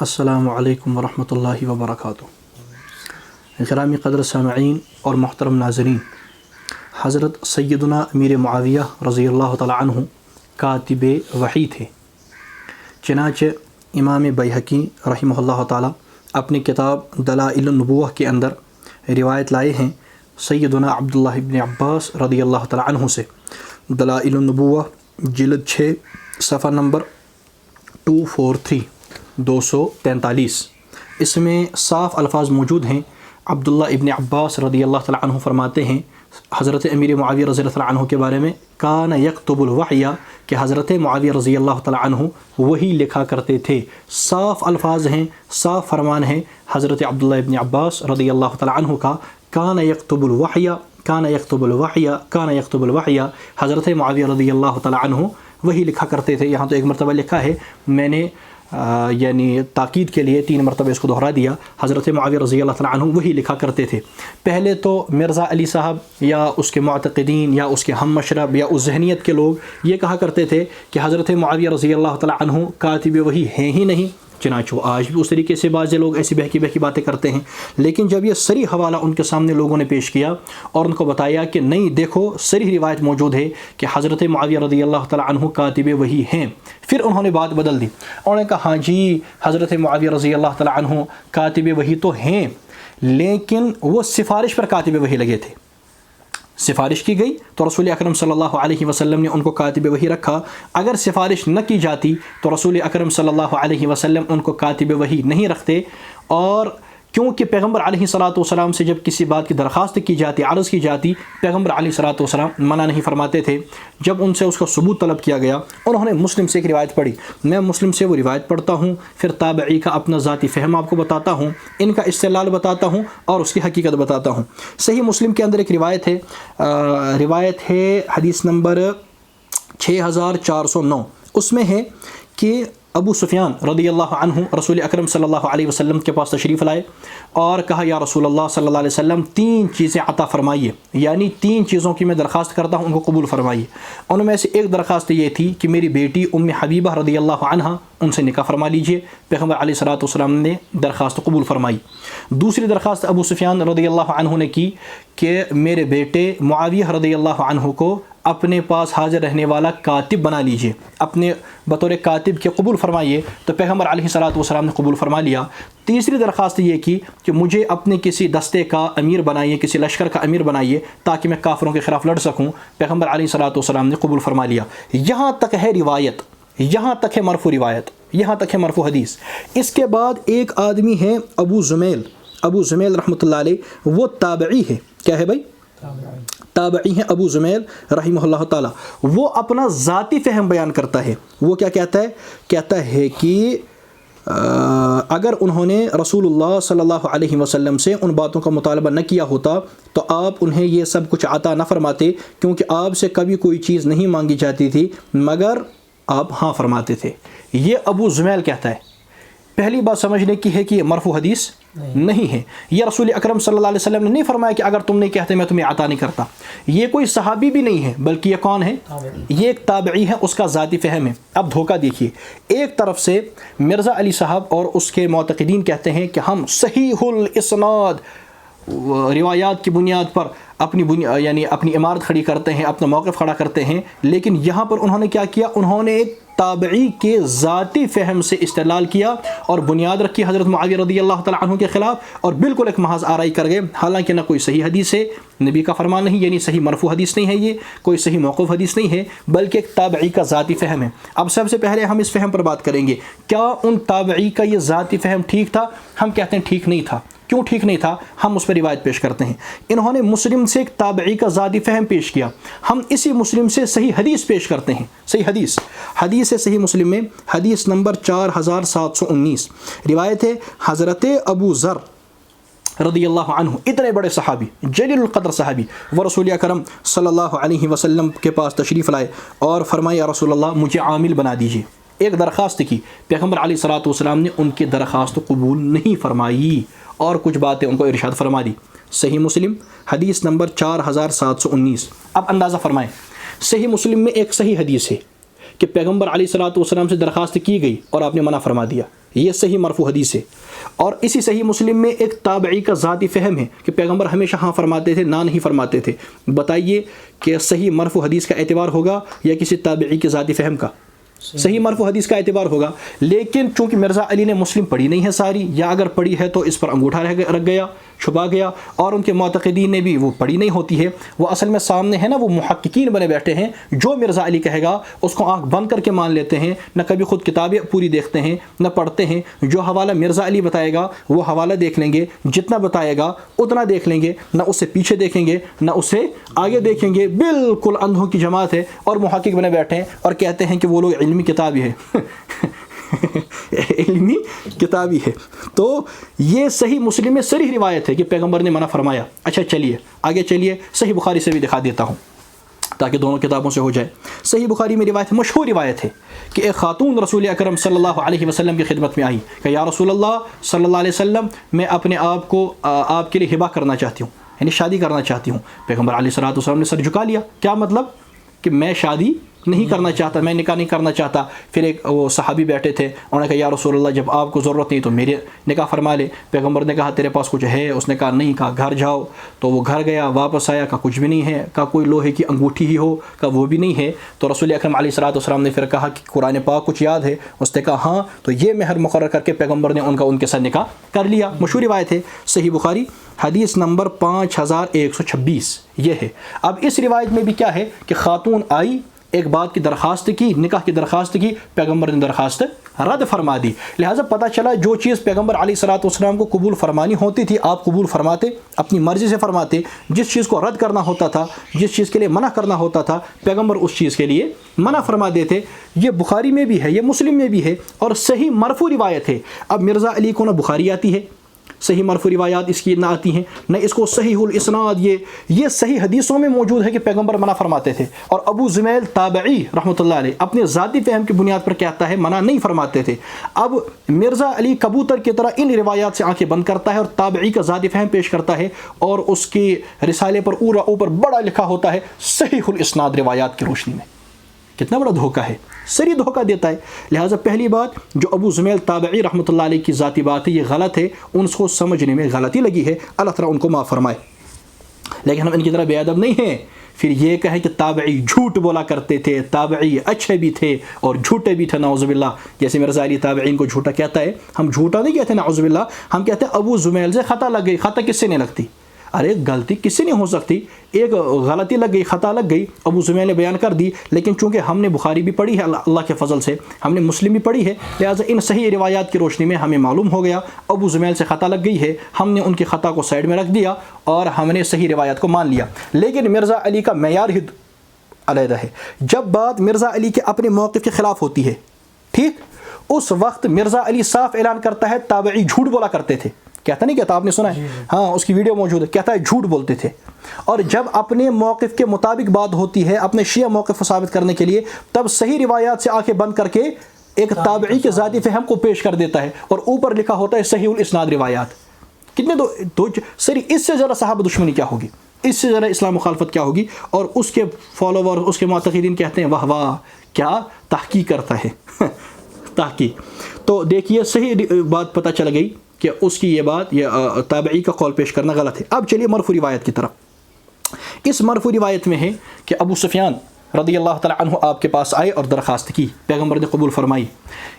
السلام علیکم ورحمۃ اللہ وبرکاتہ۔ گرامی قدر سامعین اور محترم ناظرین، حضرت سیدنا امیر معاویہ رضی اللہ تعالیٰ عنہ کاتب وحی تھے۔ چنانچہ امام بیہقی رحمہ اللہ تعالیٰ اپنی کتاب دلائل النبوہ کے اندر روایت لائے ہیں سیدنا عبداللہ ابن عباس رضی اللہ تعالیٰ عنہ سے۔ دلائل النبوہ جلد 6 صفحہ نمبر 243 اس میں صاف الفاظ موجود ہیں۔ عبداللہ ابن عباس رضی اللہ تعالیٰ عنہ فرماتے ہیں حضرت امیر معاویہ رضی اللہ تعالیٰ عنہ کے بارے میں، کان یکتب الوحی، کہ حضرت معاویہ رضی اللہ تعالیٰ عنہ وہی لکھا کرتے تھے۔ صاف الفاظ ہیں، صاف فرمان ہے حضرت عبداللہ ابن عباس رضی اللہ تعالیٰ عنہ کا، کان یکتب الوحی، کان یکتب الوحی، کان یکتب الوحی، حضرت معاویہ رضی اللہ تعالیٰ عنہ وہی لکھا کرتے تھے۔ یہاں تو ایک مرتبہ لکھا ہے، میں نے یعنی تاکید کے لیے 3 مرتبہ اس کو دہرا دیا، حضرت معاویہ رضی اللہ تعالیٰ عنہ وہی لکھا کرتے تھے۔ پہلے تو مرزا علی صاحب یا اس کے معتقدین یا اس کے ہم مشرب یا اس ذہنیت کے لوگ یہ کہا کرتے تھے کہ حضرت معاویہ رضی اللہ تعالیٰ عنہ کاتب وحی ہیں ہی نہیں، چنانچہ وہ آج بھی اس طریقے سے بعض لوگ ایسی بہکی باتیں کرتے ہیں۔ لیکن جب یہ صریح حوالہ ان کے سامنے لوگوں نے پیش کیا اور ان کو بتایا کہ نہیں دیکھو صریح روایت موجود ہے کہ حضرت معاویہ رضی اللہ تعالیٰ عنہ کاتب وحی ہیں، پھر انہوں نے بات بدل دی۔ انہوں نے کہا ہاں جی حضرت معاویہ رضی اللہ تعالیٰ عنہ کاتب وحی تو ہیں، لیکن وہ سفارش پر کاتب وحی لگے تھے۔ سفارش کی گئی تو رسول اکرم صلی اللہ علیہ وسلم نے ان کو کاتب وحی رکھا۔ اگر سفارش نہ کی جاتی تو رسول اکرم صلی اللہ علیہ وسلم ان کو کاتب وحی نہیں رکھتے، اور کیونکہ پیغمبر علیہ الصلوۃ والسلام سے جب کسی بات کی درخواست کی جاتی، عرض کی جاتی، پیغمبر علیہ الصلوۃ والسلام منع نہیں فرماتے تھے۔ جب ان سے اس کا ثبوت طلب کیا گیا، انہوں نے مسلم سے ایک روایت پڑھی، میں مسلم سے وہ روایت پڑھتا ہوں، پھر تابعی کا اپنا ذاتی فہم آپ کو بتاتا ہوں، ان کا استدلال بتاتا ہوں اور اس کی حقیقت بتاتا ہوں۔ صحیح مسلم کے اندر ایک روایت ہے حدیث نمبر 6409، اس میں ہے کہ ابو سفیان رضی اللہ عنہ رسول اکرم صلی اللہ علیہ وسلم کے پاس تشریف لائے اور کہا یا رسول اللہ صلی اللہ علیہ وسلم 3 چیزیں عطا فرمائیے، یعنی 3 چیزوں کی میں درخواست کرتا ہوں، ان کو قبول فرمائیے۔ ان میں سے ایک درخواست یہ تھی کہ میری بیٹی ام حبیبہ رضی اللہ عنہا ان سے نکاح فرما لیجئے۔ پیغمبر علیہ الصلوۃ والسلام نے درخواست قبول فرمائی۔ دوسری درخواست ابو سفیان رضی اللہ عنہ نے کی کہ میرے بیٹے معاویہ رضی اللہ عنہ کو اپنے پاس حاضر رہنے والا کاتب بنا لیجئے، اپنے بطور کاتب کے قبول فرمائیے۔ تو پیغمبر علیہ الصلوۃ والسلام نے قبول فرما لیا۔ تیسری درخواست یہ کی کہ مجھے اپنے کسی دستے کا امیر بنائیے، کسی لشکر کا امیر بنائیے تاکہ میں کافروں کے خلاف لڑ سکوں۔ پیغمبر علیہ الصلوۃ والسلام نے قبول فرما لیا۔ یہاں تک ہے روایت، یہاں تک ہے مرفوع روایت، یہاں تک ہے مرفوع حدیث۔ اس کے بعد ایک آدمی ہے ابو زمیل رحمۃ اللہ علیہ، وہ تابعی ہے۔ کیا ہے بھائی؟ تابعی ہیں ابو زمیل رحمہ اللہ تعالیٰ۔ وہ اپنا ذاتی فہم بیان کرتا ہے۔ وہ کیا کہتا ہے کہ اگر انہوں نے رسول اللہ صلی اللہ علیہ وسلم سے ان باتوں کا مطالبہ نہ کیا ہوتا تو آپ انہیں یہ سب کچھ عطا نہ فرماتے، کیونکہ آپ سے کبھی کوئی چیز نہیں مانگی جاتی تھی مگر آپ ہاں فرماتے تھے۔ یہ ابو زمیل کہتا ہے۔ پہلی بات سمجھنے کی ہے کہ یہ مرفوع حدیث نہیں ہے۔ یہ رسول اکرم صلی اللہ علیہ وسلم نے نہیں فرمایا کہ اگر تم نہیں کہتے میں تمہیں عطا نہیں کرتا۔ یہ کوئی صحابی بھی نہیں ہے، بلکہ یہ کون ہے؟ یہ ایک تابعی ہے، اس کا ذاتی فہم ہے۔ اب دھوکہ دیکھیے، ایک طرف سے مرزا علی صاحب اور اس کے معتقدین کہتے ہیں کہ ہم صحیح الاسناد روایات کی بنیاد پر اپنی عمارت کھڑی کرتے ہیں، اپنا موقف کھڑا کرتے ہیں، لیکن یہاں پر انہوں نے کیا کیا؟ انہوں نے ایک تابعی کے ذاتی فہم سے استدلال کیا اور بنیاد رکھی حضرت معاویہ رضی اللہ تعالیٰ عنہ کے خلاف، اور بالکل ایک محض آرائی کر گئے، حالانکہ نہ کوئی صحیح حدیث ہے، نبی کا فرمان نہیں، یعنی صحیح مرفوع حدیث نہیں ہے، یہ کوئی صحیح موقوف حدیث نہیں ہے، بلکہ ایک تابعی کا ذاتی فہم ہے۔ اب سب سے پہلے ہم اس فہم پر بات کریں گے، کیا ان تابعی کا یہ ذاتی فہم ٹھیک تھا؟ ہم کہتے ہیں ٹھیک نہیں تھا۔ کیوں ٹھیک نہیں تھا؟ ہم اس پر روایت پیش کرتے ہیں۔ انہوں نے مسلم سے ایک تابعی کا ذاتی فہم پیش کیا، ہم اسی مسلم سے صحیح حدیث پیش کرتے ہیں۔ صحیح حدیث ہے صحیح مسلم میں حدیث نمبر 4719، روایت ہے حضرت ابو ذر رضی اللہ عنہ، اتنے بڑے صحابی، جلیل القدر صحابی، وہ رسول اکرم صلی اللہ علیہ وسلم کے پاس تشریف لائے اور فرمایا یا رسول اللہ مجھے عامل بنا دیجیے۔ ایک درخواست کی، پیغمبر علیہ الصلوۃ والسلام نے ان کی درخواست قبول نہیں فرمائی اور کچھ باتیں ان کو ارشاد فرما دی۔ صحیح مسلم حدیث نمبر 4719۔ اب اندازہ فرمائیں، صحیح مسلم میں ایک صحیح حدیث ہے کہ پیغمبر علیہ الصلوۃ والسلام سے درخواست کی گئی اور آپ نے منع فرما دیا، یہ صحیح مرفوع حدیث ہے. اور اسی صحیح مسلم میں ایک تابعی کا ذاتی فہم ہے کہ پیغمبر ہمیشہ ہاں فرماتے تھے، نہ نہیں فرماتے تھے. بتائیے کہ صحیح مرفوع حدیث کا اعتبار ہوگا یا کسی تابعی کے ذاتی فہم کا؟ صحیح مرفوع حدیث کا اعتبار ہوگا. لیکن چونکہ مرزا علی نے مسلم پڑھی نہیں ہے ساری، یا اگر پڑھی ہے تو اس پر انگوٹھا رکھ گیا، چھپا گیا، اور ان کے معتقدین نے بھی وہ پڑھی نہیں ہوتی ہے. وہ اصل میں سامنے ہے نا، وہ محققین بنے بیٹھے ہیں، جو مرزا علی کہے گا اس کو آنکھ بند کر کے مان لیتے ہیں، نہ کبھی خود کتابیں پوری دیکھتے ہیں نہ پڑھتے ہیں. جو حوالہ مرزا علی بتائے گا وہ حوالہ دیکھ لیں گے، جتنا بتائے گا اتنا دیکھ لیں گے، نہ اس سے پیچھے دیکھیں گے نہ اس سے آگے دیکھیں گے. بالکل اندھوں کی جماعت ہے اور محقق بنے بیٹھے ہیں اور کہتے ہیں کہ وہ لوگ علمی کتابی ہے علمی کتابی ہے. تو یہ صحیح مسلم میں صریح روایت ہے کہ پیغمبر نے منع فرمایا. اچھا چلیے آگے چلیے، صحیح بخاری سے بھی دکھا دیتا ہوں تاکہ دونوں کتابوں سے ہو جائے. صحیح بخاری میں روایت، مشہور روایت ہے کہ ایک خاتون رسول اکرم صلی اللہ علیہ وسلم کی خدمت میں آئی کہ یا رسول اللہ صلی اللہ علیہ وسلم، میں اپنے آپ کو آپ کے لیے ہبہ کرنا چاہتی ہوں، یعنی شادی کرنا چاہتی ہوں. پیغمبر علیہ الصلوۃ والسلام نے سر جھکا لیا. کیا مطلب؟ کہ میں شادی نہیں کرنا چاہتا، میں نکاح نہیں کرنا چاہتا. پھر ایک وہ صحابی بیٹھے تھے، انہوں نے کہا یا رسول اللہ جب آپ کو ضرورت نہیں تو میرے نکاح فرما لے. پیغمبر نے کہا تیرے پاس کچھ ہے؟ اس نے کہا نہیں. کہا گھر جاؤ. تو وہ گھر گیا، واپس آیا، کہا کچھ بھی نہیں ہے. کہا کوئی لوہے کی انگوٹھی ہی ہو؟ کہا وہ بھی نہیں ہے. تو رسول اکرم علیہ الصلوۃ والسلام نے پھر کہا کہ قرآن پاک کچھ یاد ہے؟ اس نے کہا ہاں. تو یہ مہر مقرر کر کے پیغمبر نے ان کے ساتھ نکاح کر لیا. مشہور روایت ہے، صحیح بخاری حدیث نمبر 5126 یہ ہے. اب اس روایت میں بھی کیا ہے کہ خاتون آئی، ایک بات کی درخواست کی، نکاح کی درخواست کی، پیغمبر نے درخواست رد فرما دی. لہٰذا پتہ چلا جو چیز پیغمبر علیہ الصلوۃ والسلام کو قبول فرمانی ہوتی تھی آپ قبول فرماتے، اپنی مرضی سے فرماتے. جس چیز کو رد کرنا ہوتا تھا، جس چیز کے لیے منع کرنا ہوتا تھا، پیغمبر اس چیز کے لیے منع فرما دیتے. یہ بخاری میں بھی ہے، یہ مسلم میں بھی ہے اور صحیح مرفوع روایت ہے. اب مرزا علی کو نہ بخاری آتی ہے، صحیح مرفوع روایات اس کی نہ آتی ہیں، نہ اس کو صحیح الاسناد یہ صحیح حدیثوں میں موجود ہے کہ پیغمبر منع فرماتے تھے. اور ابو زمیل تابعی رحمۃ اللہ علیہ اپنے ذاتی فہم کی بنیاد پر کہتا ہے منع نہیں فرماتے تھے. اب مرزا علی کبوتر کی طرح ان روایات سے آنکھیں بند کرتا ہے اور تابعی کا ذاتی فہم پیش کرتا ہے، اور اس کے رسالے پر اوپر بڑا لکھا ہوتا ہے صحیح الاسناد روایات کی روشنی میں. کتنا بڑا دھوکہ ہے، سری دھوکہ دیتا ہے. لہٰذا پہلی بات جو ابو زمیل تابعی رحمۃ اللہ علیہ کی ذاتی بات ہے یہ غلط ہے، ان کو سمجھنے میں غلطی لگی ہے، اللہ تعالیٰ ان کو معاف فرمائے. لیکن ہم ان کی طرح بے ادب نہیں ہیں پھر یہ کہیں کہ تابعی جھوٹ بولا کرتے تھے، تابعی اچھے بھی تھے اور جھوٹے بھی تھے نعوذ باللہ. جیسے مرزا علی تابعین کو جھوٹا کہتا ہے، ہم جھوٹا نہیں کہتے نعوذ باللہ، ہم کہتے ہیں ابو زمیل سے خطا لگ گئی. خطا کس سے نہیں لگتی؟ ارے غلطی کس سے نہیں ہو سکتی، ایک غلطی لگ گئی، خطا لگ گئی، ابو زمیل نے بیان کر دی. لیکن چونکہ ہم نے بخاری بھی پڑھی ہے اللہ کے فضل سے، ہم نے مسلم بھی پڑھی ہے، لہٰذا ان صحیح روایات کی روشنی میں ہمیں معلوم ہو گیا ابو زمیل سے خطا لگ گئی ہے. ہم نے ان کی خطا کو سائڈ میں رکھ دیا اور ہم نے صحیح روایات کو مان لیا. لیکن مرزا علی کا معیار ہی علیحدہ ہے. جب بات مرزا علی کے اپنے موقف کے خلاف ہوتی ہے، ٹھیک، اس وقت مرزا علی صاف اعلان کرتا ہے تابعی جھوٹ بولا کرتے تھے. کہتا نہیں کہتا، آپ نے سنا ہے، ہاں اس کی ویڈیو موجود ہے، کہتا ہے جھوٹ بولتے تھے. اور جب اپنے موقف کے مطابق بات ہوتی ہے، اپنے شیعہ موقف کو ثابت کرنے کے لیے، تب صحیح روایات سے آنکھیں بند کر کے ایک تابعی کے ذاتی فہم کو پیش کر دیتا ہے اور اوپر لکھا ہوتا ہے صحیح الاسناد روایات. کتنے دو سری، اس سے ذرا صحابہ دشمنی کیا ہوگی، اس سے ذرا اسلام مخالفت کیا ہوگی. اور اس کے فالوور، اس کے معتقدین کہتے ہیں واہ واہ کیا تحقیق کرتا ہے تحقیق. تو دیکھیے صحیح بات پتہ چل گئی کہ اس کی یہ بات، یہ تابعی کا قول پیش کرنا غلط ہے. اب چلیے مرفوع روایت کی طرف. اس مرفوع روایت میں ہے کہ ابو سفیان رضی اللہ تعالیٰ عنہ آپ کے پاس آئے اور درخواست کی، پیغمبر نے قبول فرمائی.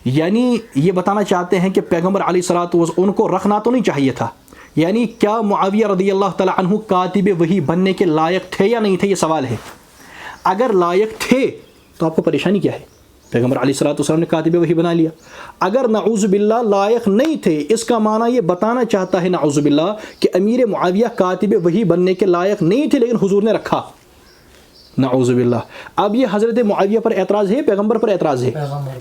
یعنی یہ بتانا چاہتے ہیں کہ پیغمبر علیہ الصلوۃ والسلام ان کو رکھنا تو نہیں چاہیے تھا. یعنی کیا معاویہ رضی اللہ تعالیٰ عنہ کاتب وحی بننے کے لائق تھے یا نہیں تھے، یہ سوال ہے. اگر لائق تھے تو آپ کو پریشانی کیا ہے؟ پیغمبر علیہ الصلوۃ والسلام نے کاتب وحی بنا لیا. اگر نعوذ باللہ لائق نہیں تھے، اس کا معنی یہ بتانا چاہتا ہے نعوذ باللہ کہ امیر معاویہ کاتب وحی بننے کے لائق نہیں تھے لیکن حضور نے رکھا. نعوذ باللہ. اب یہ حضرت معاویہ پر اعتراض ہے، پیغمبر پر اعتراض ہے،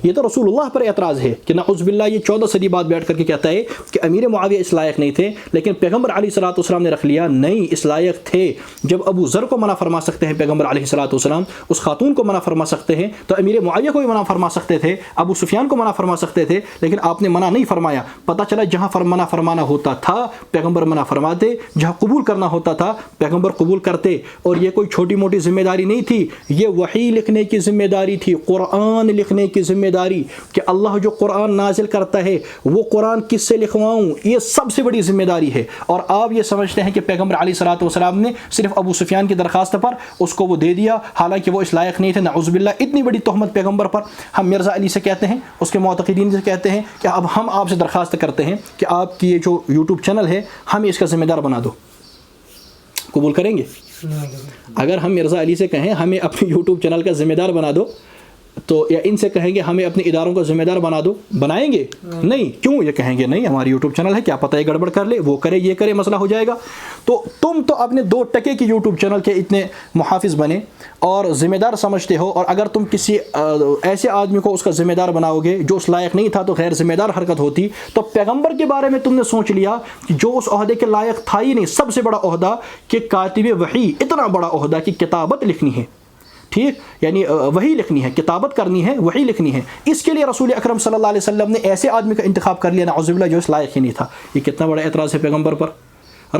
یہ تو رسول اللہ پر اعتراض ہے کہ نعوذ باللہ یہ 14 صدی بعد بیٹھ کر کے کہتا ہے کہ امیر معاویہ اس لائق نہیں تھے لیکن پیغمبر علیہ الصلوۃ والسلام نے رکھ لیا. نہیں، اس لائق تھے. جب ابو ذر کو منع فرما سکتے ہیں پیغمبر علیہ الصلوۃ والسلام، اس خاتون کو منع فرما سکتے ہیں، تو امیر معاویہ کو بھی منع فرما سکتے تھے، ابو سفیان کو منع فرما سکتے تھے، لیکن آپ نے منع نہیں فرمایا. پتہ چلا جہاں منع فرمانا ہوتا تھا پیغمبر منع فرماتے، جہاں قبول کرنا ہوتا تھا پیغمبر قبول کرتے. اور یہ کوئی چھوٹی موٹی ذمہ داری داری نہیں تھی، یہ وحی لکھنے کی ذمہ داری تھی، قرآن لکھنے کی ذمہ داری، کہ اللہ جو قرآن نازل کرتا ہے وہ قرآن کس سے لکھواؤں، یہ سب سے بڑی ذمہ داری ہے۔ اور آپ یہ سمجھتے ہیں کہ پیغمبر علیہ الصلوۃ والسلام نے صرف ابو سفیان کی درخواست پر اس کو وہ دے دیا، حالانکہ وہ اس لائق نہیں تھے، نعوذ باللہ۔ اتنی بڑی تہمت پیغمبر پر۔ ہم مرزا علی سے کہتے ہیں، اس کے معتقدین سے کہتے ہیں کہ اب ہم آپ سے درخواست کرتے ہیں کہ آپ کی یہ جو یوٹیوب چینل ہے ہمیں اس کا ذمہ دار بنا دو۔ قبول کریں گے؟ اگر ہم مرزا علی سے کہیں ہمیں اپنے یوٹیوب چینل کا ذمہ دار بنا دو، تو یا ان سے کہیں گے ہمیں اپنے اداروں کا ذمہ دار بنا دو، بنائیں گے؟ نہیں۔ کیوں؟ یہ کہیں گے نہیں ہماری یوٹیوب چینل ہے، کیا پتہ یہ گڑبڑ کر لے، وہ کرے، یہ کرے، مسئلہ ہو جائے گا۔ تو تم تو اپنے 2 ٹکے کی یوٹیوب چینل کے اتنے محافظ بنے اور ذمہ دار سمجھتے ہو، اور اگر تم کسی ایسے آدمی کو اس کا ذمہ دار بناؤ گے جو اس لائق نہیں تھا تو غیر ذمہ دار حرکت ہوتی۔ تو پیغمبر کے بارے میں تم نے سوچ لیا کہ جو اس عہدے کے لائق تھا ہی نہیں، سب سے بڑا عہدہ کہ کاتب وحی، اتنا بڑا عہدہ کہ کتابت لکھنی ہے، ٹھیک، یعنی وہی لکھنی ہے، کتابت کرنی ہے، وہی لکھنی ہے۔ اس کے لیے رسول اکرم صلی اللہ علیہ وسلم نے ایسے آدمی کا انتخاب کر لیا، نعوذ باللہ، جو اس لائق ہی نہیں تھا۔ یہ کتنا بڑا اعتراض ہے پیغمبر پر۔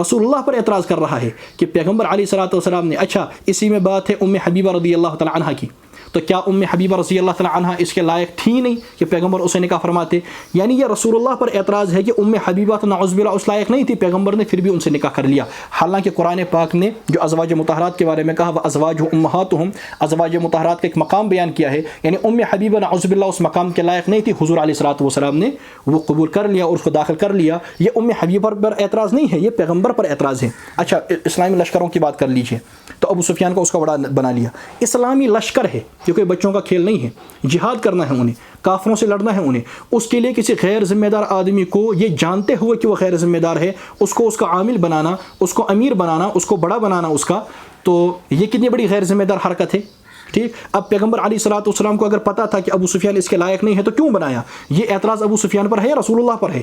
رسول اللہ پر اعتراض کر رہا ہے کہ پیغمبر علیہ الصلوۃ والسلام نے، اچھا اسی میں بات ہے ام حبیبہ رضی اللہ تعالی عنہ کی، تو کیا ام حبیبہ رضی اللہ تعالی عنہ اس کے لائق تھی نہیں کہ پیغمبر اسے نکاح فرماتے؟ یعنی یہ رسول اللہ پر اعتراض ہے کہ ام حبیبہ تو نعوذ باللہ اس لائق نہیں تھی، پیغمبر نے پھر بھی ان سے نکاح کر لیا، حالانکہ قرآن پاک نے جو ازواج مطہرات کے بارے میں کہا، وازواج امہاتہم، ازواج مطہرات کا ایک مقام بیان کیا ہے، یعنی ام حبیبہ نعوذ باللہ اس مقام کے لائق نہیں تھی، حضور علیہ الصلوۃ والسلام نے وہ قبول کر لیا اور اس کو داخل کر لیا۔ یہ ام حبیبہ پر اعتراض نہیں ہے، یہ پیغمبر پر اعتراض ہے۔ اچھا اسلامی لشکروں کی بات کر لیجئے، تو ابو سفیان کو اس کا بڑا بنا لیا۔ اسلامی لشکر ہے کیونکہ بچوں کا کھیل نہیں ہے، جہاد کرنا ہے انہیں، کافروں سے لڑنا ہے انہیں، اس کے لیے کسی غیر ذمہ دار آدمی کو یہ جانتے ہوئے کہ وہ غیر ذمہ دار ہے، اس کو اس کا عامل بنانا، اس کو امیر بنانا، اس کو بڑا بنانا اس کا، تو یہ کتنی بڑی غیر ذمہ دار حرکت ہے، ٹھیک۔ اب پیغمبر علیہ الصلوۃ والسلام کو اگر پتہ تھا کہ ابو سفیان اس کے لائق نہیں ہے تو کیوں بنایا؟ یہ اعتراض ابو سفیان پر ہے یا رسول اللہ پر ہے؟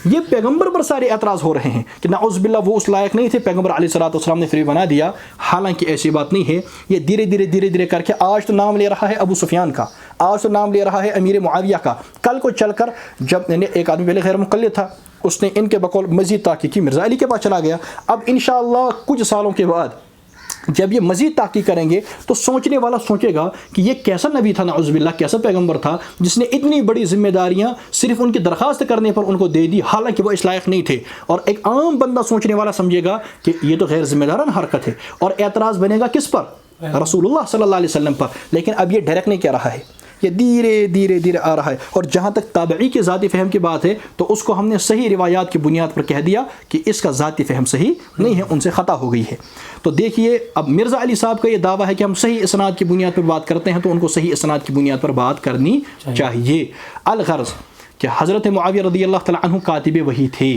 یہ پیغمبر پر سارے اعتراض ہو رہے ہیں کہ نعوذ باللہ وہ اس لائق نہیں تھے، پیغمبر علیہ الصلوۃ والسلام نے پھر بھی بنا دیا، حالانکہ ایسی بات نہیں ہے۔ یہ دھیرے دھیرے کر کے آج تو نام لے رہا ہے ابو سفیان کا، آج تو نام لے رہا ہے امیر معاویہ کا، کل کو چل کر جب ایک آدمی پہلے غیر مقلد تھا، اس نے ان کے بقول مزید تحقیق کی، مرزا علی کے پاس چلا گیا۔ اب انشاءاللہ کچھ سالوں کے بعد جب یہ مزید تحقیق کریں گے تو سوچنے والا سوچے گا کہ یہ کیسا نبی تھا، نعوذ باللہ کیسا پیغمبر تھا جس نے اتنی بڑی ذمہ داریاں صرف ان کی درخواست کرنے پر ان کو دے دی، حالانکہ وہ اس لائق نہیں تھے۔ اور ایک عام بندہ سوچنے والا سمجھے گا کہ یہ تو غیر ذمہ دارانہ حرکت ہے، اور اعتراض بنے گا کس پر؟ رسول اللہ صلی اللہ علیہ وسلم پر۔ لیکن اب یہ ڈائریکٹ نہیں کہہ رہا ہے، یہ دھیرے آ رہا ہے۔ اور جہاں تک تابعی کے ذاتی فہم کی بات ہے تو اس کو ہم نے صحیح روایات کی بنیاد پر کہہ دیا کہ اس کا ذاتی فہم صحیح نہیں ہے، ان سے خطا ہو گئی ہے۔ تو دیکھیے اب مرزا علی صاحب کا یہ دعویٰ ہے کہ ہم صحیح اسناد کی بنیاد پر بات کرتے ہیں، تو ان کو صحیح اسناد کی بنیاد پر بات کرنی چاہیے۔ الغرض کہ حضرت معاویہ رضی اللہ تعالی عنہ کاتب وحی تھے،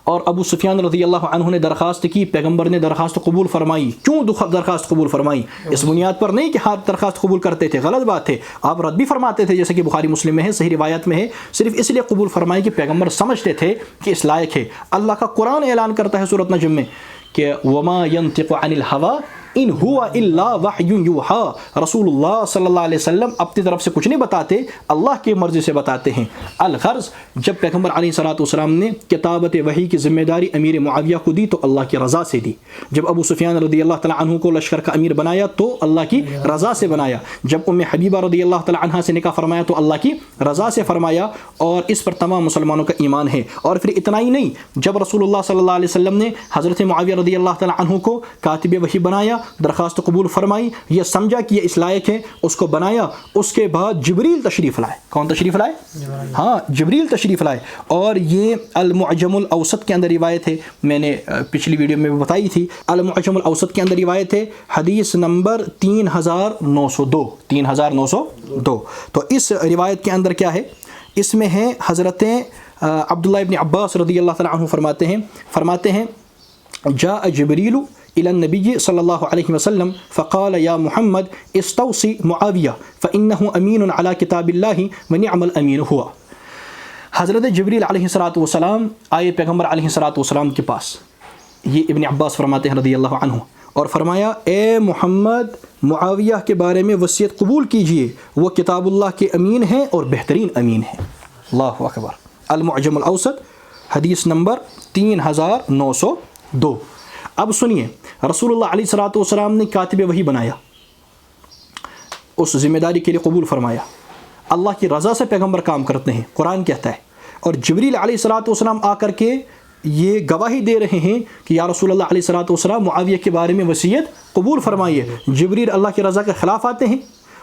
اور ابو سفیان رضی اللہ عنہ نے درخواست کی، پیغمبر نے درخواست قبول فرمائی۔ کیوں درخواست قبول فرمائی؟ اس بنیاد پر نہیں کہ ہاں درخواست قبول کرتے تھے، غلط بات ہے، آپ رد بھی فرماتے تھے، جیسے کہ بخاری مسلم میں ہے، صحیح روایت میں ہے، صرف اس لیے قبول فرمائی کہ پیغمبر سمجھتے تھے کہ اس لائق ہے۔ اللہ کا قرآن اعلان کرتا ہے سورۃ نجم میں کہ وما ينطق عن الهوى ان هو الا وحی یوحى، رسول اللہ صلی اللہ علیہ وسلم اپنی طرف سے کچھ نہیں بتاتے، اللہ کی مرضی سے بتاتے ہیں۔ الغرض جب پیغمبر علیہ الصلوۃ والسلام نے کتابت وحی کی ذمہ داری امیر معاویہ کو دی تو اللہ کی رضا سے دی، جب ابو سفیان رضی اللہ تعالی عنہ کو لشکر کا امیر بنایا تو اللہ کی رضا سے بنایا، جب ام حبیبہ رضی اللہ تعالی عنہا سے نکاح فرمایا تو اللہ کی رضا سے فرمایا، اور اس پر تمام مسلمانوں کا ایمان ہے۔ اور پھر اتنا ہی نہیں، جب رسول اللہ صلی اللہ علیہ وسلم نے حضرت معاویہ رضی اللہ تعالی عنہ کو کاتب وحی بنایا، درخواست قبول فرمائی، یہ سمجھا کہ یہ اس لائق ہے، اس کو بنایا، اس کے بعد جبریل تشریف لائے۔ کون تشریف لائے؟ ہاں جبریل تشریف لائے۔ اور یہ المعجم الاوسط کے اندر روایت ہے، میں نے پچھلی ویڈیو میں بھی بتائی تھی، المعجم الاوسط کے اندر روایت ہے، حدیث نمبر 3902۔ تو اس روایت کے اندر کیا ہے؟ اس میں ہے حضرت عبداللہ ابن عباس رضی اللہ تعالی عنہ فرماتے ہیں جاء جبریل إلى النبي صلى الله عليه وسلم فقال يا محمد استوصي معاوية فإنه أمين على كتاب الله ونعم الأمين هو۔ حضرت جبریل علیہ السلام آئے پیغمبر علیہ السلام کے پاس، یہ ابن عباس فرماتے ہیں رضی اللہ عنہ، اور فرمایا اے محمد معاویہ کے بارے میں وصیت قبول کیجئے، وہ کتاب اللہ کے امین ہیں اور بہترین امین ہیں۔ اللہ اکبر۔ المعجم الاوسط حدیث نمبر 3902۔ اب سنیے، رسول اللہ علیہ الصلوۃ والسلام نے کاتب وحی بنایا، اس ذمہ داری کے لیے قبول فرمایا، اللہ کی رضا سے پیغمبر کام کرتے ہیں، قرآن کہتا ہے، اور جبریل علیہ الصلوۃ والسلام آ کر کے یہ گواہی دے رہے ہیں کہ یا رسول اللہ علیہ الصلوۃ والسلام معاویہ کے بارے میں وصیت قبول فرمائیے۔ جبریل اللہ کی رضا کے خلاف آتے ہیں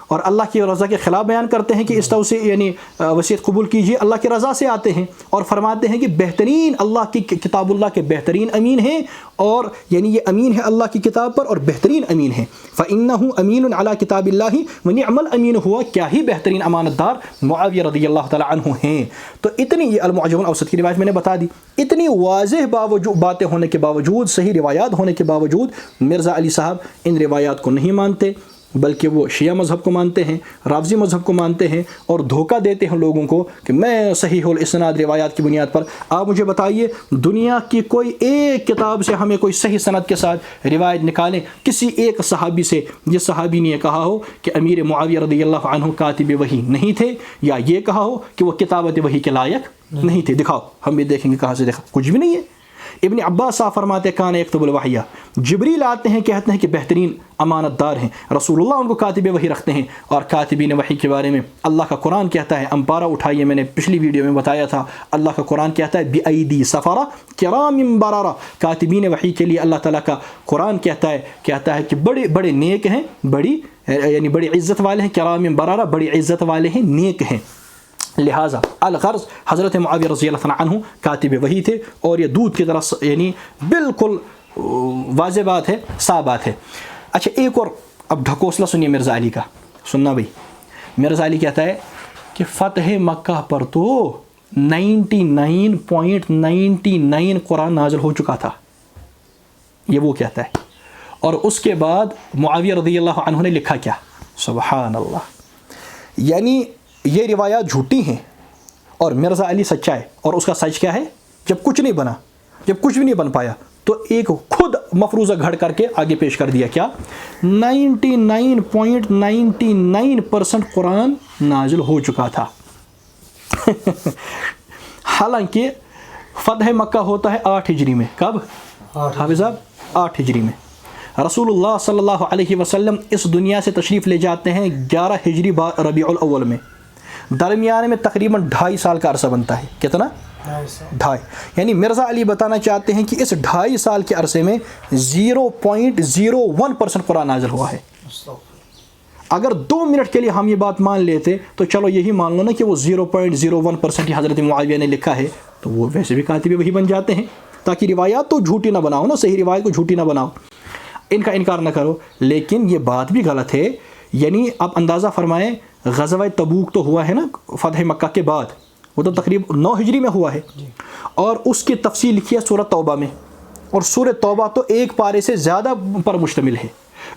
اور اللہ کی رضا کے خلاف بیان کرتے ہیں کہ اس طرح سے یعنی وصیت قبول کیجیے، اللہ کی رضا سے آتے ہیں اور فرماتے ہیں کہ بہترین اللہ کی کتاب اللہ کے بہترین امین ہیں، اور یعنی یہ امین ہے اللہ کی کتاب پر اور بہترین امین ہے۔ فَإِنَّهُ أَمِينٌ عَلَى كِتَابِ اللَّهِ وَنِعْمَ الْأَمِينُ ہوا، کیا ہی بہترین امانت دار معاویہ رضی اللہ تعالیٰ عنہ ہیں۔ تو اتنی یہ المعجم الاوسط کی روایت میں نے بتا دی، اتنی واضح باتیں ہونے کے باوجود، صحیح روایات ہونے کے باوجود مرزا علی صاحب ان روایات کو نہیں مانتے، بلکہ وہ شیعہ مذہب کو مانتے ہیں، رافضی مذہب کو مانتے ہیں، اور دھوکہ دیتے ہیں لوگوں کو کہ میں صحیح الاسناد روایات کی بنیاد پر۔ آپ مجھے بتائیے دنیا کی کوئی ایک کتاب سے ہمیں کوئی صحیح سند کے ساتھ روایت نکالیں کسی ایک صحابی سے جس صحابی نے یہ کہا ہو کہ امیر معاویہ رضی اللہ عنہ کاتب وحی نہیں تھے، یا یہ کہا ہو کہ وہ کتابت وحی کے لائق نہیں تھے۔ دکھاؤ، ہم بھی دیکھیں گے کہاں سے دیکھا، کچھ بھی نہیں ہے۔ ابن عباس صاحب فرماتے کان یکتب الوحی، جبریل آتے ہیں کہتے ہیں کہ بہترین امانت دار ہیں، رسول اللہ ان کو کاتب وحی رکھتے ہیں، اور کاتبین وحی کے بارے میں اللہ کا قرآن کہتا ہے، امپارہ اٹھائیے، میں نے پچھلی ویڈیو میں بتایا تھا، اللہ کا قرآن کہتا ہے بِأَيْدِي سَفَرَةٍ کِرَامٍ بَرَرَةٍ، کاتبین وحی کے لیے اللہ تعالیٰ کا قرآن کہتا ہے کہ بڑے بڑے نیک ہیں، یعنی بڑی عزت والے ہیں، کرام برارہ بڑی عزت والے ہیں، نیک ہیں۔ لہٰذا الغرض حضرت معاویہ رضی اللہ عنہ کاتب وحی تھے، اور یہ دودھ کی طرح یعنی بالکل واضح بات ہے، صاف بات ہے۔ اچھا ایک اور اب ڈھکوسلا سنیے مرزا علی کا، سننا بھائی، مرزا علی کہتا ہے کہ فتح مکہ پر تو 99.99 قرآن نازل ہو چکا تھا، یہ وہ کہتا ہے، اور اس کے بعد معاویہ رضی اللہ عنہ نے لکھا کیا؟ سبحان اللہ، یعنی یہ روایات جھوٹی ہیں اور مرزا علی سچا ہے، اور اس کا سچ کیا ہے؟ جب کچھ نہیں بنا، جب کچھ بھی نہیں بن پایا تو ایک خود مفروضہ گھڑ کر کے آگے پیش کر دیا، کیا 99.99% قرآن نازل ہو چکا تھا۔ حالانکہ فتح مکہ ہوتا ہے 8 ہجری میں، کب حافظ صاحب؟ 8 ہجری میں۔ رسول اللہ صلی اللہ علیہ وسلم اس دنیا سے تشریف لے جاتے ہیں 11 ہجری ربیع الاول میں، درمیان میں تقریباً 2.5 سال کا عرصہ بنتا ہے، کتنا؟ 2.5۔ یعنی مرزا علی بتانا چاہتے ہیں کہ اس 2.5 سال کے عرصے میں 0.01% قرآن نازل ہوا ہے۔ اگر 2 منٹ کے لیے ہم یہ بات مان لیتے تو چلو یہی مان لو نا کہ وہ 0.01% ہی حضرت معاویہ نے لکھا ہے، تو وہ ویسے بھی کاتب وحی بن جاتے ہیں، تاکہ روایات تو جھوٹی نہ بناؤ نا، صحیح روایت کو جھوٹی نہ بناؤ، ان کا انکار نہ کرو۔ لیکن یہ بات بھی غلط ہے، یعنی آپ اندازہ فرمائیں غزوہ تبوک تو ہوا ہے نا فتح مکہ کے بعد، وہ تو تقریباً 9 ہجری میں ہوا ہے، اور اس کی تفصیل لکھی ہے سورہ توبہ میں، اور سورہ توبہ تو 1 پارے سے زیادہ پر مشتمل ہے۔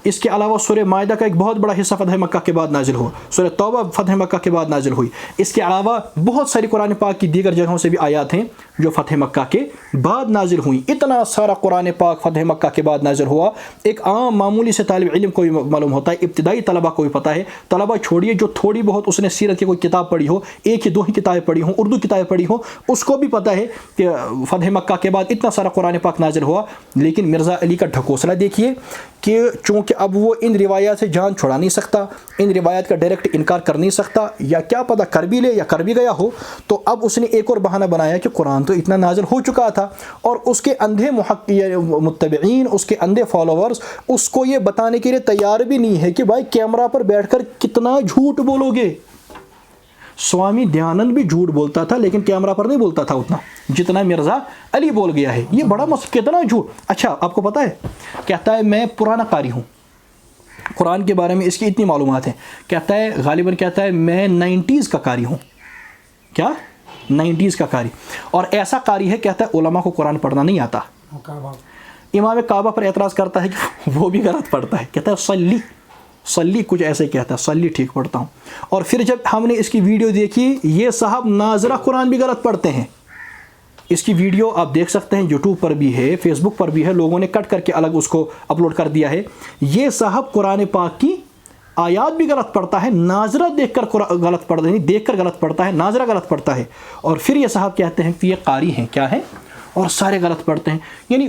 اس کے علاوہ سورہ مائدہ کا ایک بہت بڑا حصہ فتح مکہ کے بعد نازل ہوا، سورہ توبہ فتح مکہ کے بعد نازل ہوئی۔ اس کے علاوہ بہت ساری قرآن پاک کی دیگر جگہوں سے بھی آیات ہیں جو فتح مکہ کے بعد نازل ہوئیں۔ اتنا سارا قرآن پاک فتح مکہ کے بعد نازل ہوا، ایک عام معمولی سے طالب علم کو بھی معلوم ہوتا ہے، ابتدائی طلبہ کو بھی پتہ ہے، طلبہ چھوڑیے جو تھوڑی بہت اس نے سیرت کی کوئی کتاب پڑھی ہو، 1 یا 2 ہی کتابیں پڑھی ہوں، اردو کتابیں پڑھی ہوں، اس کو بھی پتہ ہے کہ فتح مکہ کے بعد اتنا سارا قرآن پاک نازل ہوا۔ لیکن مرزا علی کا ڈھکوسلا دیکھیے کہ چونکہ اب وہ ان روایات سے جان چھڑا نہیں سکتا، ان روایات کا ڈائریکٹ انکار کر نہیں سکتا، یا کیا پتہ کر بھی لے یا کر بھی گیا ہو، تو اب اس نے ایک اور بہانہ بنایا کہ قرآن تو اتنا نازل ہو چکا تھا، اور اس کے اندھے متبعین، اس کے اندھے فالوورز اس کو یہ بتانے کے لیے تیار بھی نہیں ہے کہ بھائی کیمرہ پر بیٹھ کر کتنا جھوٹ بولو گے۔ سوامی دیانند بھی جھوٹ بولتا تھا لیکن کیمرہ پر نہیں بولتا تھا اتنا جتنا مرزا علی بول گیا ہے، یہ بڑا کتنا جھوٹ۔ اچھا آپ کو پتہ ہے، کہتا ہے میں پرانا قاری ہوں، قرآن کے بارے میں اس کی اتنی معلومات ہیں، کہتا ہے غالباً کہتا ہے میں 90s کا قاری ہوں، کیا 90s کا قاری، اور ایسا قاری ہے کہتا ہے علماء کو قرآن پڑھنا نہیں آتا۔ امام کعبہ پر اعتراض کرتا ہے کہ وہ بھی غلط پڑھتا ہے، کہتا ہے صلی کچھ ایسے کہتا ہے، صلی ٹھیک پڑھتا ہوں۔ اور پھر جب ہم نے اس کی ویڈیو دیکھی، یہ صاحب ناظرہ قرآن بھی غلط پڑھتے ہیں۔ اس کی ویڈیو آپ دیکھ سکتے ہیں، یوٹیوب پر بھی ہے، فیس بک پر بھی ہے، لوگوں نے کٹ کر کے الگ اس کو اپلوڈ کر دیا ہے۔ یہ صاحب قرآن پاک کی آیات بھی غلط پڑھتا ہے، ناظرہ دیکھ کر غلط پڑھتا ہے، دیکھ کر غلط پڑھتا ہے، ناظرہ غلط پڑھتا ہے، اور پھر یہ صاحب کہتے ہیں کہ یہ قاری ہیں، کیا ہیں، اور سارے غلط پڑھتے ہیں۔ یعنی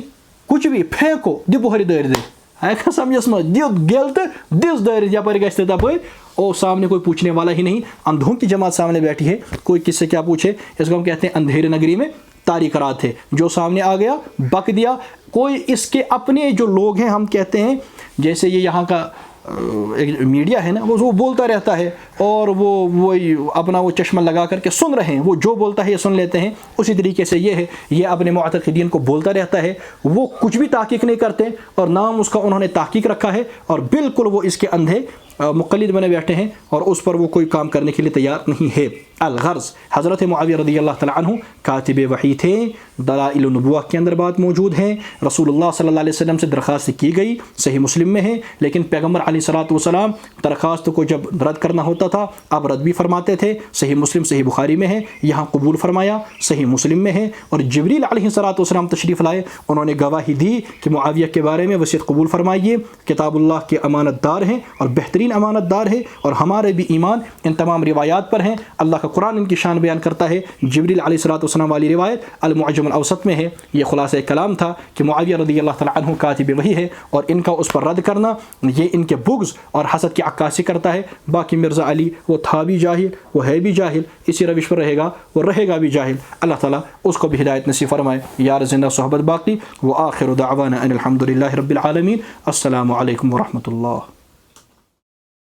کچھ بھی پھینکو دی بہر دٲرۍ دے ہے سمجھس میں دِت گیل تو دِس دٲرِتھ یپٲرۍ گژھِ تہٕ تپٲرۍ او سامنے کوئی پوچھنے والا ہی نہیں, اندھوں کی جماعت سامنے بیٹھی ہے, کوئی کس سے کیا پوچھے. اس کو ہم کہتے ہیں اندھیرے نگری میں تاریک رات ہے, جو سامنے آ گیا بک دیا. کوئی اس کے اپنے جو لوگ ہیں ہم کہتے ہیں جیسے یہ یہاں کا میڈیا ہے نا, وہ بولتا رہتا ہے اور وہی اپنا وہ چشمہ لگا کر کے سن رہے ہیں, وہ جو بولتا ہے یہ سن لیتے ہیں. اسی طریقے سے یہ ہے, یہ اپنے معتقدین کو بولتا رہتا ہے, وہ کچھ بھی تحقیق نہیں کرتے اور نام اس کا انہوں نے تحقیق رکھا ہے اور بالکل وہ اس کے اندھے مقلد بنے بیٹھے ہیں اور اس پر وہ کوئی کام کرنے کے لیے تیار نہیں ہے. الغرض حضرت معاویہ رضی اللہ تعالیٰ عنہ کاتب وحی تھے, دلائل النبوہ کے اندر بات موجود ہے, رسول اللہ صلی اللہ علیہ وسلم سے درخواست کی گئی, صحیح مسلم میں ہے, لیکن پیغمبر علیہ الصلوۃ والسلام درخواست کو جب رد کرنا ہوتا تھا اب رد بھی فرماتے تھے. صحیح مسلم صحیح بخاری میں ہے, یہاں قبول فرمایا, صحیح مسلم میں ہے. اور جبریل علیہ الصلوۃ والسلام تشریف لائے, انہوں نے گواہی دی کہ معاویہ کے بارے میں وصیت قبول فرمائیے, کتاب اللہ کے امانت دار ہیں اور بہترین امانت دار ہے اور ہمارے بھی ایمان ان تمام روایات پر ہیں. اللہ کا قرآن ان کی شان بیان کرتا ہے. جبریل علیہ الصلوۃ والسلام والی روایت المعجم الاوسط میں ہے. یہ خلاصہ کلام تھا کہ معاویہ رضی اللہ تعالیٰ عنہ کاتب وحی ہے اور ان کا اس پر رد کرنا یہ ان کے بغض اور حسد کی عکاسی کرتا ہے. باقی مرزا علی وہ تھا بھی جاہل, وہ ہے بھی جاہل, اسی روش پر رہے گا, وہ رہے گا بھی جاہل. اللہ تعالیٰ اس کو بھی ہدایت نصیب فرمائے. یار زندہ صحبت باقی. وآخر دعوانا ان الحمد للہ رب العالمین. السلام علیکم ورحمۃ اللہ.